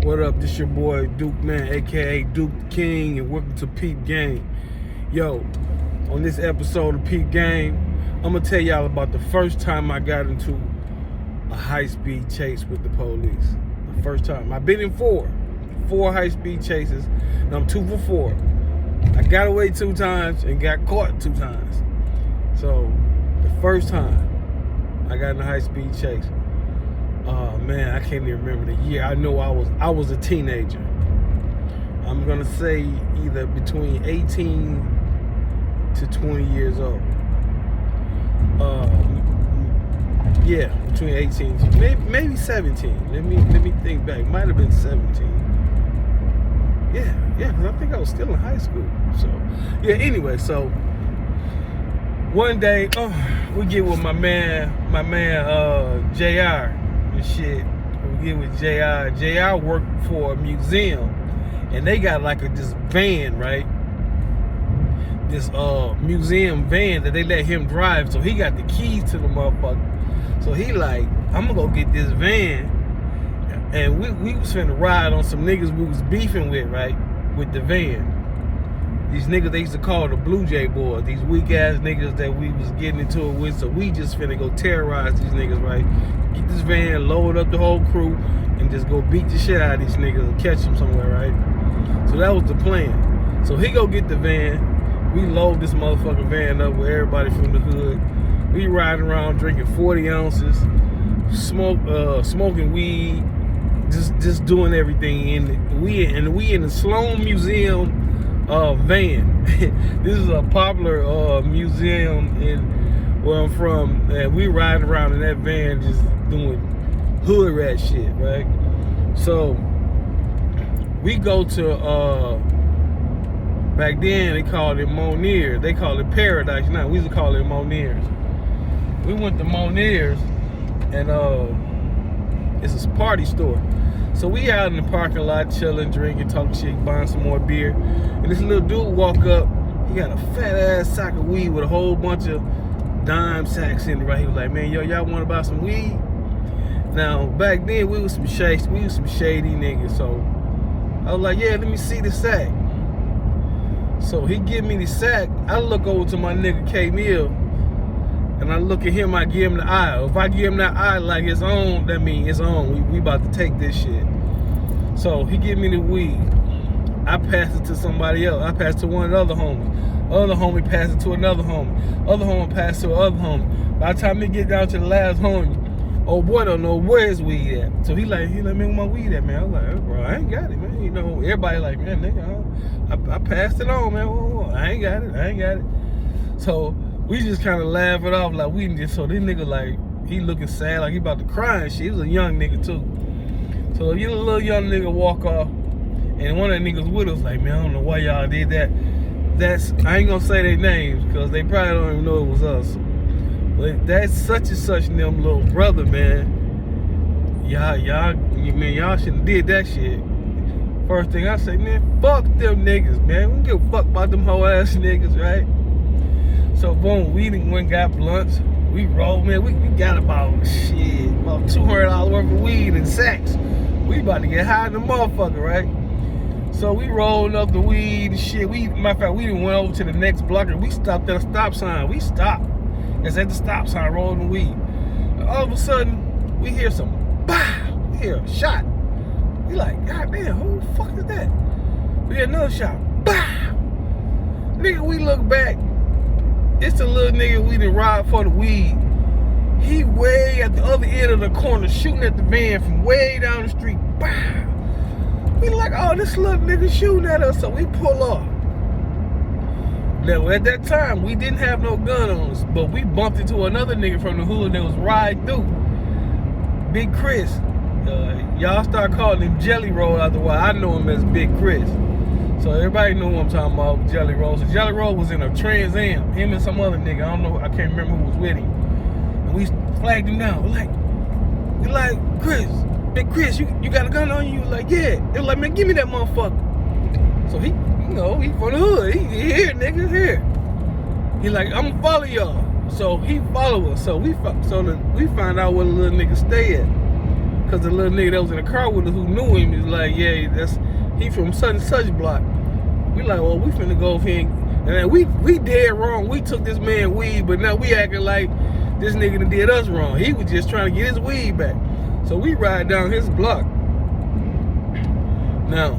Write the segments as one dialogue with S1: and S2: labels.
S1: What up? This your boy Duke Man, aka Duke King, and welcome to Peep Game. Yo, on this episode of Peep Game, I'm gonna tell y'all about the first time I got into a high-speed chase with the police. The first time. I've been in four high-speed chases, and I'm 2 for 4. I got away 2 times and got caught 2 times. So, the first time I got in a high-speed chase, oh man, I can't even remember the year. I know I was a teenager. I'm gonna say either between 18 to 20 years old. Yeah, between 18 to maybe 17. Let me think back. Might have been 17. Yeah, because I think I was still in high school. So yeah. Anyway, so one day, we get with my man, JR. And shit, we get with JR. JR worked for a museum, and they got like this van, right? This museum van that they let him drive, so he got the keys to the motherfucker. So he like, I'm gonna go get this van, and we was finna ride on some niggas we was beefing with, right? With the van. These niggas they used to call the Blue Jay boys, these weak ass niggas that we was getting into it with, so we just finna go terrorize these niggas, right? Get this van, load up the whole crew, and just go beat the shit out of these niggas and catch them somewhere, right? So that was the plan. So he go get the van, we load this motherfucking van up with everybody from the hood. We riding around drinking 40 ounces, smoking weed, just doing everything in it. We in the Sloan Museum van. This is a popular museum in where I'm from, and we riding around in that van just doing hood rat shit, right? So we go to back then they called it Moniers. They call it Paradise now. We used to call it Moniers. We went to Moniers, and it's a party store. So we out in the parking lot chilling, drinking, talking shit, buying some more beer. And this little dude walk up. He got a fat ass sack of weed with a whole bunch of dime sacks in it, right? He was like, man, yo, y'all want to buy some weed? Now, back then, we was some shady niggas. So I was like, yeah, let me see the sack. So he give me the sack. I look over to my nigga K-Mill, and I look at him, I give him the eye. If I give him that eye like it's on, that means it's on. We about to take this shit. So he give me the weed. I pass it to somebody else. I pass it to one of the other homies. Other homie pass it to another homie. Other homie pass it to another homie. By the time he get down to the last homie, old boy don't know where his weed at. So he like, man, where my weed at, man? I was like, hey, bro, I ain't got it, man. You know, everybody like, man, nigga, I passed it on, man. I ain't got it. So we just kind of laugh it off like we just, so this nigga like, he looking sad, like he about to cry and shit. He was a young nigga too. So a little young nigga walk off, and one of the niggas with us like, man, I don't know why y'all did that. I ain't gonna say their names, because they probably don't even know it was us. But that's such and such and them little brother, man. Y'all shouldn't have did that shit. First thing I say, man, fuck them niggas, man. We don't give a fuck about them hoe ass niggas, right? So boom, we went and got blunts. We rolled, man. We got about $200 worth of weed in sacks. We about to get high in the motherfucker, right? So we rolled up the weed and shit. Matter of fact, we done went over to the next block and we stopped at a stop sign. We stopped. It's at the stop sign rolling the weed. And all of a sudden, we hear some bow. We hear a shot. We like, God damn, who the fuck is that? We hear another shot. Bow. Nigga, we look back. It's the little nigga we done ride for the weed. He way at the other end of the corner shooting at the van from way down the street. Bow. We like, oh, this little nigga shooting at us, so we pull off. Now, at that time, we didn't have no gun on us, but we bumped into another nigga from the hood that was riding through. Big Chris. Y'all start calling him Jelly Roll after a while. I know him as Big Chris. So everybody know who I'm talking about, Jelly Roll. So Jelly Roll was in a Trans Am, him and some other nigga. I don't know, I can't remember who was with him. And we flagged him down. We like, Chris, Big Chris, you got a gun on you? He was like, yeah. They was like, man, give me that motherfucker. So he, he from the hood. He here, niggas here. He like, I'm gonna follow y'all. So he follow us. So we find out where the little nigga stay at. Cause the little nigga that was in the car with us who knew him is like, yeah, he from such and such block. We like, well, we finna go over here and then we dead wrong. We took this man weed, but now we acting like this nigga done did us wrong. He was just trying to get his weed back. So we ride down his block. Now,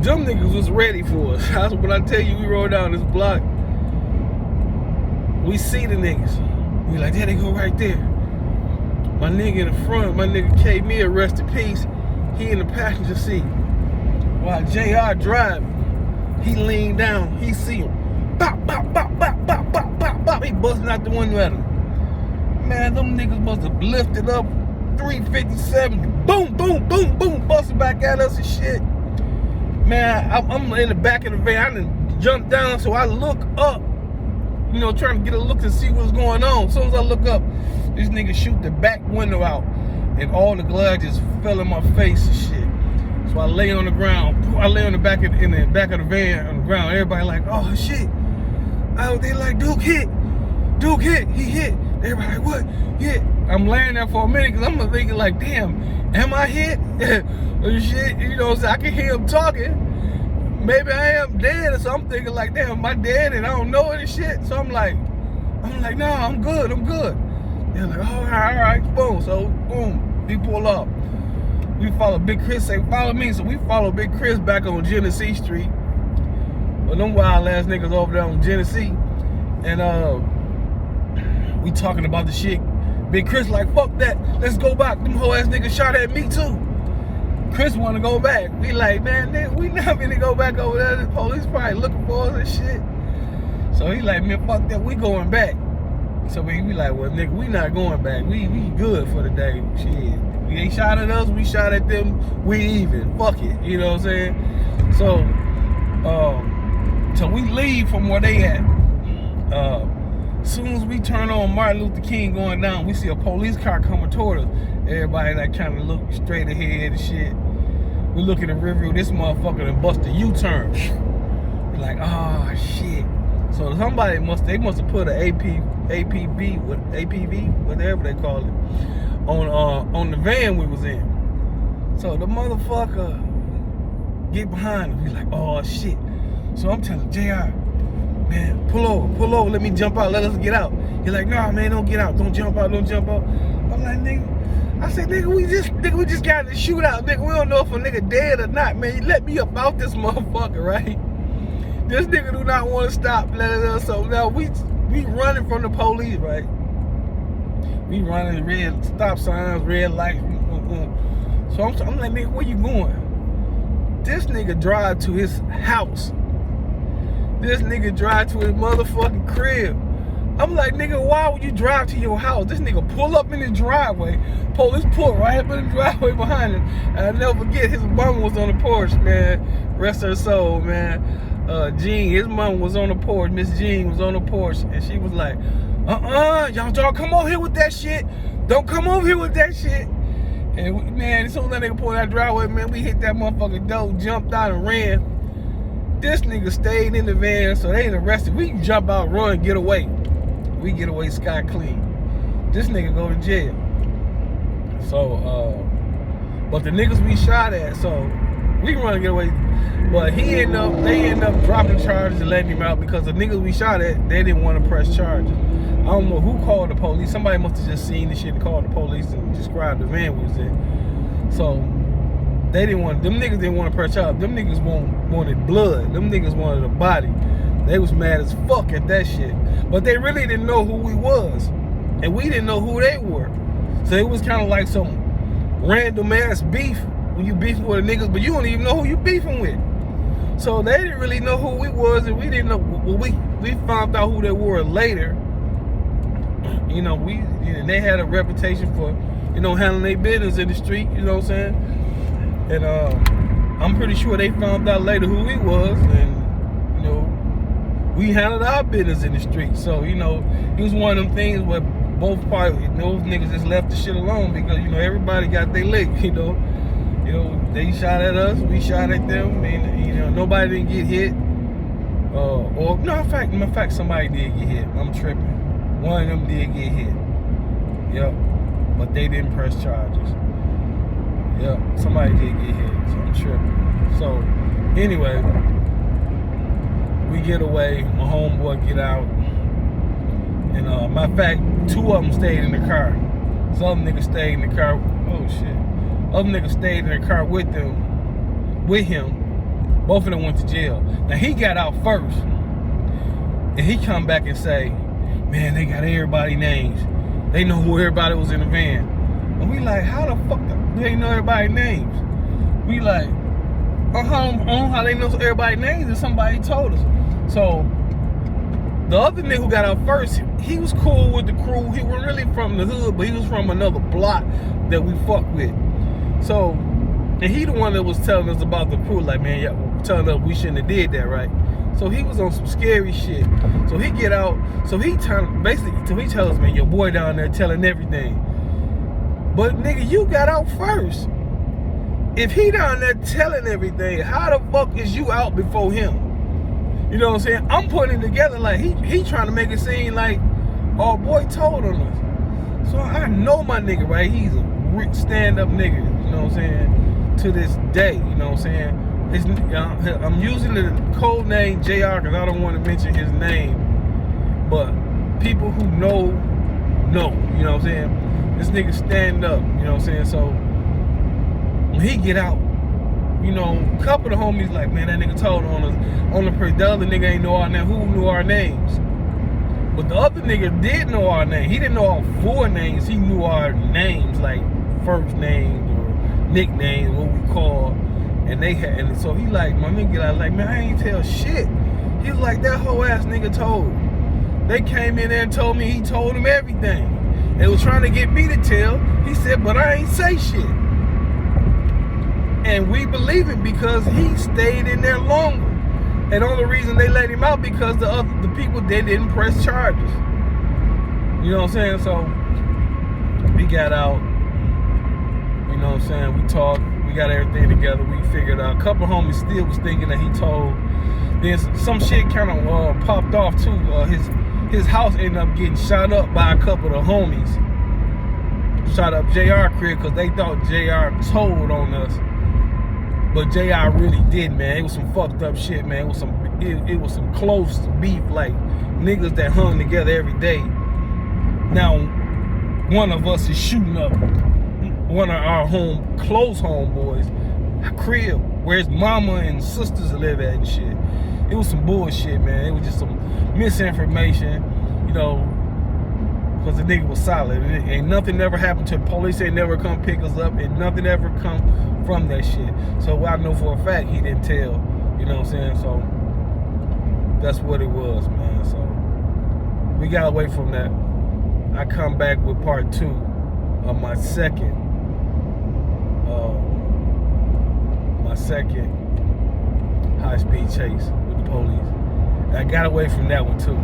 S1: them niggas was ready for us. That's when I tell you we rode down this block. We see the niggas. We like, there they go right there. My nigga in the front, my nigga K. Me, rest in peace. He in the passenger seat. While JR driving, he leaned down, he see him. Bop, bop, bop, bop, bop, bop, bop, bop. He busting out the window at him. Man, them niggas must have lifted up 357. Boom, boom, boom, boom, busting back at us and shit. Man, I'm in the back of the van. I done jumped down, so I look up, you know, trying to get a look to see what's going on. As soon as I look up, this nigga shoot the back window out, and all the glass just fell in my face and shit. So I lay on the ground. I lay on the back of the van on the ground. Everybody like, oh shit. Oh, they like, Duke hit. Duke hit. He hit. Everybody like, what? Hit. I'm laying there for a minute because I'm thinking like, damn, am I hit? Or shit, you know what I'm saying? I can hear him talking. Maybe I am dead, or so I'm thinking like, damn, am I dead and I don't know it and shit? So I'm like, no, I'm good. They're like, all right, boom. So boom, we pull up. We follow Big Chris, say follow me. So we follow Big Chris back on Genesee Street. Well, them wild ass niggas over there on Genesee. And we talking about the shit. Big Chris like, fuck that, let's go back. Them whole ass niggas shot at me too. Chris wanna go back. We like, man, nigga, we not gonna go back over there. The police probably looking for us and shit. So he like, man, fuck that, we going back. So we like, well, nigga, we not going back. We good for the day. Shit. They shot at us, we shot at them, we even. Fuck it. You know what I'm saying? So we leave from where they at. As soon as we turn on Martin Luther King going down, we see a police car coming toward us. Everybody like trying to look straight ahead and shit. We look in the rearview, this motherfucker done bust a U-turn. We're like, oh shit. So somebody must have put an APV, whatever they call it, on the van we was in. So the motherfucker get behind him. He's like, oh shit. So I'm telling JR, man, pull over, let me jump out, let us get out. He's like, nah, man, don't get out, don't jump out. I'm like, nigga, I said, nigga, we just got in the shootout, nigga. We don't know if a nigga dead or not, man. You let me up out this motherfucker, right? This nigga do not want to stop letting us. So now we running from the police, right? We running red stop signs, red lights. So I'm like, nigga, where you going? This nigga drive to his house. This nigga drive to his motherfucking crib. I'm like, nigga, why would you drive to your house? This nigga pull up in the driveway. Police pull right up in the driveway behind him. And I'll never forget, his mama was on the porch, man. Rest her soul, man. Jean, his mom was on the porch. Miss Jean was on the porch. And she was like, y'all come over here with that shit. Don't come over here with that shit. And man, as soon as that nigga pulled that driveway, man, we hit that motherfucking door, jumped out and ran. This nigga stayed in the van, so they ain't arrested. We can jump out, run, get away. We get away sky clean. This nigga go to jail. So, but the niggas we shot at, so we can run and get away. But they end up dropping charges and letting him out because the niggas we shot at, they didn't want to press charges. I don't know who called the police. Somebody must have just seen the shit and called the police and described the van we was in. So them niggas didn't want to press charges. Them niggas wanted blood. Them niggas wanted a body. They was mad as fuck at that shit. But they really didn't know who we was. And we didn't know who they were. So it was kind of like some random ass beef when you beefing with the niggas, but you don't even know who you beefing with. So they didn't really know who we was, and we didn't know. Well, we found out who they were later. You know, they had a reputation for, handling their business in the street. You know what I'm saying? And I'm pretty sure they found out later who we was, and we handled our business in the street. So it was one of them things where both parties, those niggas just left the shit alone because everybody got their lick. They shot at us, we shot at them, and nobody didn't get hit. In fact, somebody did get hit. I'm tripping. One of them did get hit. Yep. but they didn't press charges. Yep, somebody did get hit, so I'm tripping. So, anyway, we get away, my homeboy get out, and matter of fact, 2 of them stayed in the car. Some niggas stayed in the car, oh shit. Other niggas stayed in the car with him. Both of them went to jail. Now he got out first, and he come back and say, man, they got everybody's names. They know who everybody was in the van. And we like, how the fuck do they know everybody's names? We like, how they know everybody's names if somebody told us. So the other nigga who got out first, he was cool with the crew. He wasn't really from the hood, but he was from another block that we fuck with. So, and he the one that was telling us about the crew, like, man, yeah, telling us we shouldn't have did that, right? So he was on some scary shit. So he get out, so he tells us, man, your boy down there telling everything. But nigga, you got out first. If he down there telling everything, how the fuck is you out before him? You know what I'm saying? I'm putting it together like he trying to make it seem like, oh, boy told on us. So I know my nigga, right? He's a stand-up nigga, you know what I'm saying? To this day, you know what I'm saying? I'm using the code name JR because I don't want to mention his name. But people who know, you know what I'm saying? This nigga stand up, you know what I'm saying? So when he get out, you know, a couple of the homies like, man, that nigga told on us. The other nigga ain't know our name. Who knew our names? But the other nigga did know our name. He didn't know our 4 names. He knew our names, like first names or nicknames, what we call. And so he like, my nigga get out like, man, I ain't tell shit. He was like, that whole ass nigga told. They came in there and told me he told him everything. They was trying to get me to tell. He said, but I ain't say shit. And we believe it because he stayed in there longer. And the only reason they let him out because the people, they didn't press charges. You know what I'm saying? So we got out. You know what I'm saying? We talked. We got everything together. We figured out. A couple homies still was thinking that he told. Then some shit kind of popped off too. His house ended up getting shot up by a couple of the homies. Shot up JR crib because they thought JR told on us. But JR really did, man. It was some fucked up shit, man. It was some close beef, like niggas that hung together every day. Now, one of us is shooting up one of our close homeboys' crib, where his mama and sisters live at and shit. It was some bullshit, man. It was just some misinformation, you know, because the nigga was solid. And nothing ever happened to the police. Ain't never come pick us up, and nothing ever come from that shit. So I know for a fact he didn't tell, you know what I'm saying? So that's what it was, man. So we got away from that. I come back with part 2 of my second high-speed chase with the police. And I got away from that one too.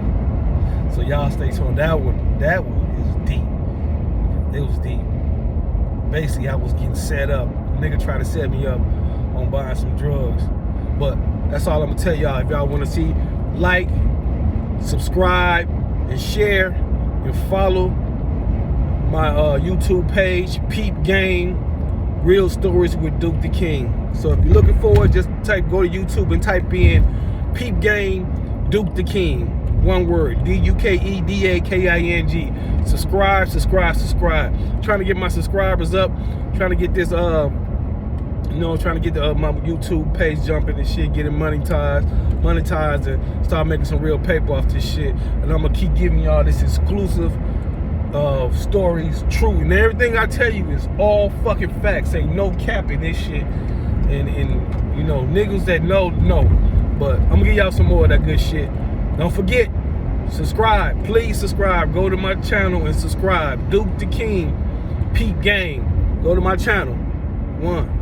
S1: So y'all stay tuned. That one is deep. It was deep. Basically, I was getting set up. A nigga tried to set me up on buying some drugs. But that's all I'm gonna tell y'all. If y'all wanna see, like, subscribe, and share, and follow my YouTube page, Peep Game, Real Stories with Duke the King. So if you're looking forward, just go to YouTube and type in Peep Game, Duke the King. One word, DUKEDAKING. Subscribe. Trying to get my subscribers up. Trying to get this, trying to get my YouTube page jumping and shit, getting monetized, and start making some real paper off this shit. And I'm gonna keep giving y'all this exclusive stories, true, and everything I tell you is all fucking facts. Ain't no cap in this shit. And you know, niggas that know. But I'm gonna give y'all some more of that good shit. Don't forget, subscribe. Please subscribe. Go to my channel and subscribe. Duke the King, Peep Game. Go to my channel. 1.